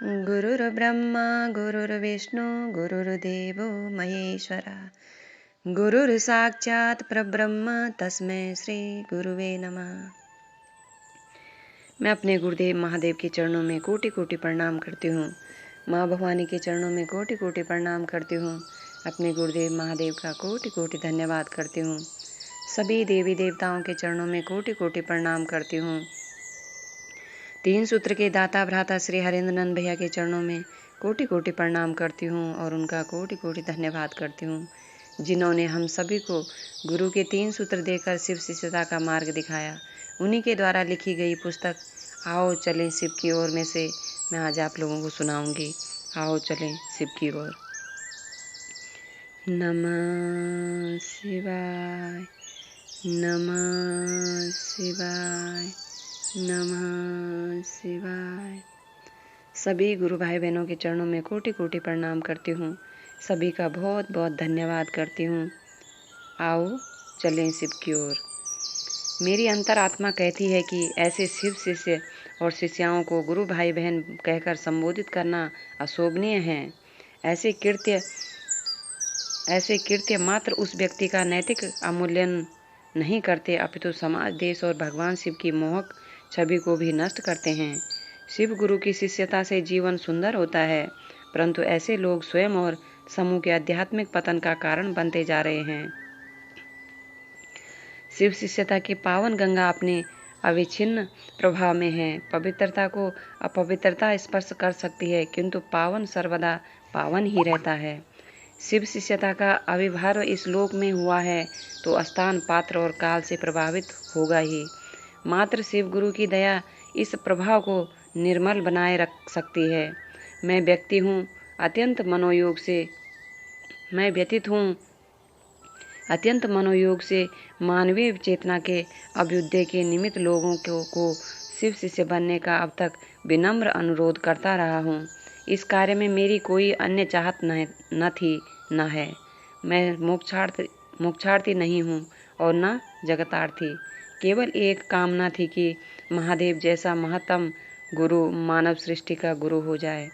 गुरुर्ब्रह्मा गुरुर्विष्णु गुरुर्देवो महेश्वरा गुरुर्साक्षात् परब्रह्म तस्मै श्री गुरुवे नमः। मैं अपने गुरुदेव महादेव के चरणों में कोटि कोटि प्रणाम करती हूँ। माँ भवानी के चरणों में कोटि कोटि प्रणाम करती हूँ। अपने गुरुदेव महादेव का कोटि कोटि धन्यवाद करती हूँ। सभी देवी देवताओं के चरणों में कोटि कोटि प्रणाम करती हूँ। तीन सूत्र के दाता भ्राता श्री हरेंद्र नंद भैया के चरणों में कोटि कोटि प्रणाम करती हूँ और उनका कोटि कोटि धन्यवाद करती हूँ, जिन्होंने हम सभी को गुरु के तीन सूत्र देकर शिव शिष्यता का मार्ग दिखाया। उन्हीं के द्वारा लिखी गई पुस्तक आओ चलें शिव की ओर में से मैं आज आप लोगों को सुनाऊंगी। आओ चलें शिव की ओर। नमः शिवाय, नमः शिवाय, नमः शिवाय। सभी गुरु भाई बहनों के चरणों में कोटि कोटि प्रणाम करती हूँ। सभी का बहुत बहुत धन्यवाद करती हूँ। आओ चलें शिव की ओर। मेरी अंतरात्मा कहती है कि ऐसे शिव शिष्य और शिष्याओं को गुरु भाई बहन कहकर संबोधित करना अशोभनीय है। ऐसे कृत्य मात्र उस व्यक्ति का नैतिक अवमूल्यन नहीं करते, अपितु समाज, देश और भगवान शिव की मोहक छवि को भी नष्ट करते हैं। शिव गुरु की शिष्यता से जीवन सुंदर होता है, परंतु ऐसे लोग स्वयं और समूह के आध्यात्मिक पतन का कारण बनते जा रहे हैं। शिव शिष्यता की पावन गंगा अपने अविच्छिन्न प्रभाव में है। पवित्रता को अपवित्रता स्पर्श कर सकती है, किंतु पावन सर्वदा पावन ही रहता है। शिव शिष्यता का आविर्भाव इस लोक में हुआ है तो स्थान, पात्र और काल से प्रभावित होगा ही। मात्र शिव गुरु की दया इस प्रभाव को निर्मल बनाए रख सकती है। मैं व्यतीत हूँ अत्यंत मनोयोग से मानवीय चेतना के अभ्युदय के निमित्त लोगों को शिव शिष्य बनने का अब तक विनम्र अनुरोध करता रहा हूँ। इस कार्य में मेरी कोई अन्य चाहत न थी न है। मैं मोक्षार्थी नहीं हूँ और न जगतार्थी। केवल एक कामना थी कि महादेव जैसा महत्तम गुरु मानव सृष्टि का गुरु हो जाए।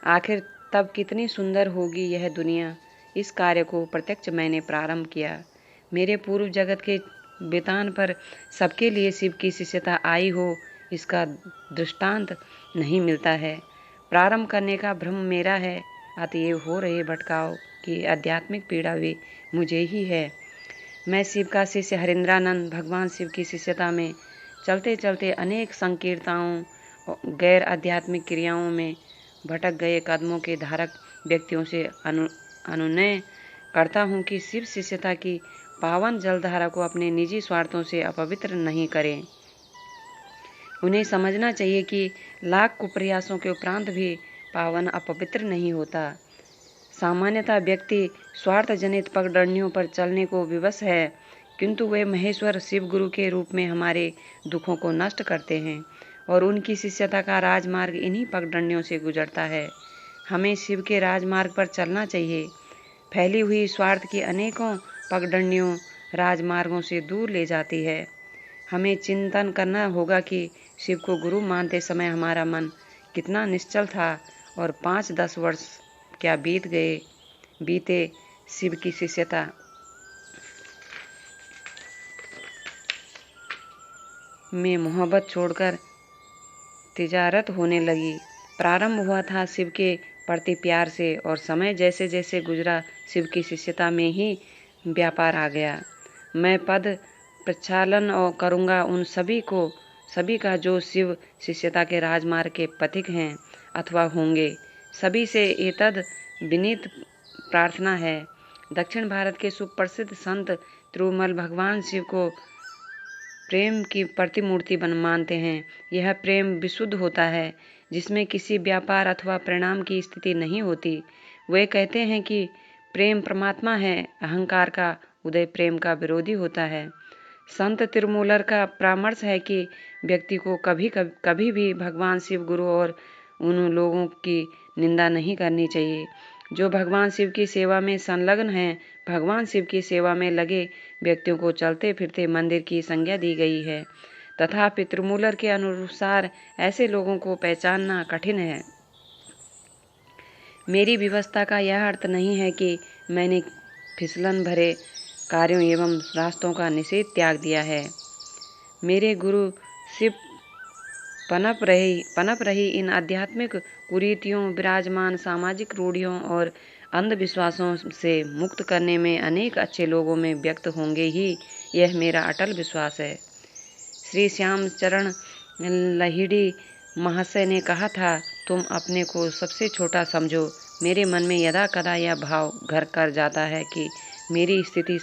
आखिर तब कितनी सुंदर होगी यह दुनिया। इस कार्य को प्रत्यक्ष मैंने प्रारंभ किया। मेरे पूर्व जगत के बेतान पर सबके लिए शिव की शिष्यता आई हो, इसका दृष्टांत नहीं मिलता है। प्रारंभ करने का भ्रम मेरा है, अतएव हो रहे भटकाव की आध्यात्मिक पीड़ा भी मुझे ही है। मैं शिव का शिष्य हरेंद्रानंद भगवान शिव की शिष्यता में चलते चलते अनेक संकीर्णताओं, गैर आध्यात्मिक क्रियाओं में भटक गए कदमों के धारक व्यक्तियों से अनुनय करता हूँ कि शिव शिष्यता की पावन जलधारा को अपने निजी स्वार्थों से अपवित्र नहीं करें। उन्हें समझना चाहिए कि लाख कुप्रयासों के उपरांत भी पावन अपवित्र नहीं होता। सामान्यतः व्यक्ति स्वार्थ जनित पगडंडियों पर चलने को विवश है, किंतु वे महेश्वर शिव गुरु के रूप में हमारे दुखों को नष्ट करते हैं और उनकी शिष्यता का राजमार्ग इन्हीं पगडंडियों से गुजरता है। हमें शिव के राजमार्ग पर चलना चाहिए। फैली हुई स्वार्थ की अनेकों पगडंडियों राजमार्गों से दूर ले जाती है। हमें चिंतन करना होगा कि शिव को गुरु मानते समय हमारा मन कितना निश्चल था और 5-10 वर्ष क्या बीते शिव की शिष्यता में मोहब्बत छोड़कर तिजारत होने लगी। प्रारंभ हुआ था शिव के प्रति प्यार से और समय जैसे जैसे गुजरा शिव की शिष्यता में ही व्यापार आ गया। मैं पद प्रक्षालन और करूँगा उन सभी का जो शिव शिष्यता के राजमार्ग के पथिक हैं अथवा होंगे। सभी से एतद विनीत प्रार्थना है। दक्षिण भारत के सुप्रसिद्ध संत तिरुमल भगवान शिव को प्रेम की प्रतिमूर्ति मानते हैं। यह प्रेम विशुद्ध होता है, जिसमें किसी व्यापार अथवा परिणाम की स्थिति नहीं होती। वे कहते हैं कि प्रेम परमात्मा है। अहंकार का उदय प्रेम का विरोधी होता है। संत तिरुमूलर का परामर्श है कि व्यक्ति को कभी भी भगवान शिव गुरु और उन लोगों की निंदा नहीं करनी चाहिए जो भगवान शिव की सेवा में संलग्न हैं। भगवान शिव की सेवा में लगे व्यक्तियों को चलते फिरते मंदिर की संज्ञा दी गई है, तथापि तिरुमूलर के अनुसार ऐसे लोगों को पहचानना कठिन है। मेरी विवस्था का यह अर्थ नहीं है कि मैंने फिसलन भरे कार्यों एवं रास्तों का त्याग दिया है। मेरे गुरु शिव पनप रही इन आध्यात्मिक कुरीतियों, विराजमान सामाजिक रूढ़ियों और अंधविश्वासों से मुक्त करने में अनेक अच्छे लोगों में व्यक्त होंगे ही, यह मेरा अटल विश्वास है। श्री श्याम चरण लहिड़ी महाशय ने कहा था, तुम अपने को सबसे छोटा समझो। मेरे मन में यदा कदा यह भाव घर कर जाता है कि मेरी स्थिति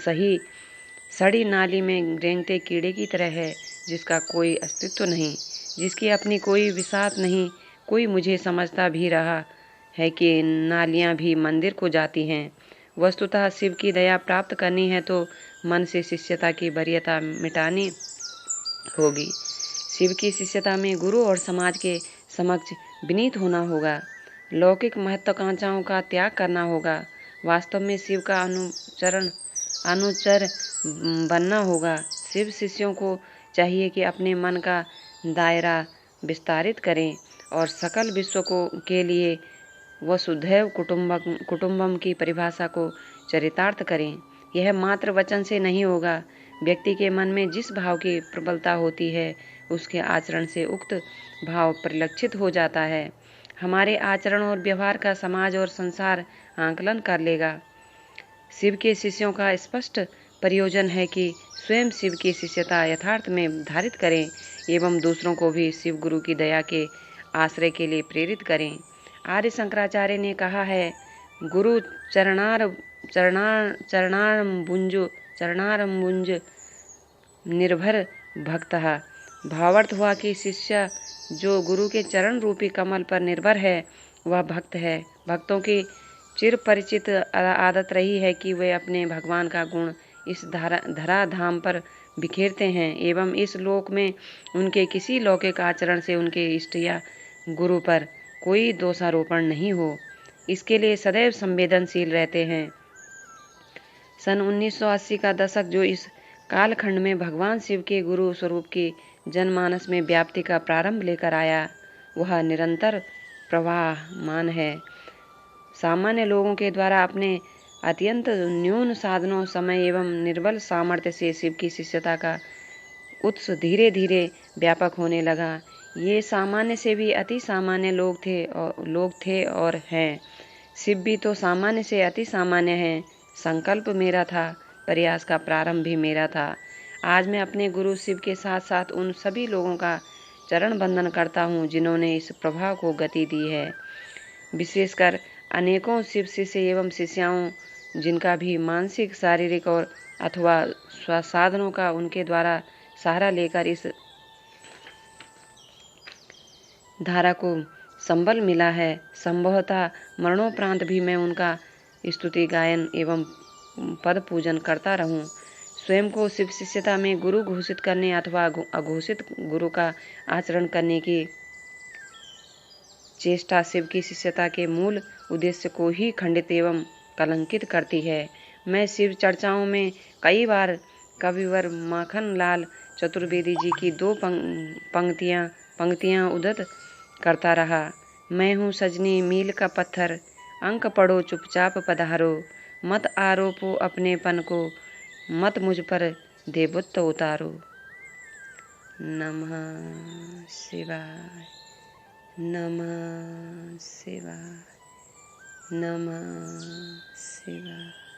सड़ी नाली में रेंगते कीड़े की तरह है, जिसका कोई अस्तित्व नहीं, जिसकी अपनी कोई विसात नहीं। कोई मुझे समझता भी रहा है कि नालियां भी मंदिर को जाती हैं। वस्तुतः शिव की दया प्राप्त करनी है तो मन से शिष्यता की वरीयता मिटानी होगी। शिव की शिष्यता में गुरु और समाज के समक्ष विनीत होना होगा। लौकिक महत्वाकांक्षाओं का त्याग करना होगा। वास्तव में शिव का अनुचर बनना होगा। शिव शिष्यों को चाहिए कि अपने मन का दायरा विस्तारित करें और सकल विश्व के लिए वसुधैव कुटुंबम की परिभाषा को चरितार्थ करें। यह मात्र वचन से नहीं होगा। व्यक्ति के मन में जिस भाव की प्रबलता होती है, उसके आचरण से उक्त भाव परिलक्षित हो जाता है। हमारे आचरण और व्यवहार का समाज और संसार आकलन कर लेगा। शिव के शिष्यों का स्पष्ट प्रयोजन है कि स्वयं शिव की शिष्यता यथार्थ में धारित करें एवं दूसरों को भी शिव गुरु की दया के आश्रय के लिए प्रेरित करें। आर्य शंकराचार्य ने कहा है, गुरु चरणारंबुंज निर्भर भक्तः। भावार्थ हुआ कि शिष्य जो गुरु के चरण रूपी कमल पर निर्भर है, वह भक्त है। भक्तों की चिर परिचित आदत रही है कि वे अपने भगवान का गुण इस धराधाम पर बिखेरते हैं एवं इस लोक में उनके किसी लौकिक आचरण से उनके इष्ट या गुरु पर कोई दोषारोपण नहीं हो, इसके लिए सदैव संवेदनशील रहते हैं। सन 1980 का दशक जो इस कालखंड में भगवान शिव के गुरु स्वरूप की जनमानस में व्याप्ति का प्रारंभ लेकर आया, वह निरंतर प्रवाहमान है। सामान्य लोगों के द्वारा अपने अत्यंत न्यून साधनों, समय एवं निर्बल सामर्थ्य से शिव की शिष्यता का उत्स धीरे धीरे व्यापक होने लगा। ये सामान्य से भी अति सामान्य लोग थे और हैं। शिव भी तो सामान्य से अति सामान्य हैं। संकल्प मेरा था, प्रयास का प्रारंभ भी मेरा था। आज मैं अपने गुरु शिव के साथ साथ उन सभी लोगों का चरण बंदन करता हूँ जिन्होंने इस प्रभाव को गति दी है। विशेषकर अनेकों शिव शिष्य एवं शिष्याओं जिनका भी मानसिक, शारीरिक और अथवा स्वसाधनों का उनके द्वारा सहारा लेकर इस धारा को संबल मिला है। संभवतः मरणोपरांत भी मैं उनका स्तुति गायन एवं पद पूजन करता रहूं। स्वयं को शिव शिष्यता में गुरु घोषित करने अथवा अघोषित गुरु का आचरण करने की चेष्टा शिव की शिष्यता के मूल उद्देश्य को ही खंडित एवं कलंकित करती है। मैं शिव चर्चाओं में कई बार कविवर माखन लाल चतुर्वेदी जी की दो पंक्तियां उद्धृत करता रहा। मैं हूँ सजनी मील का पत्थर, अंक पढ़ो चुपचाप पधारो, मत आरोपो अपनेपन को, मत मुझ पर देवत्व उतारो। नमः शिवाय, नमः शिवाय, नमः शिवाय।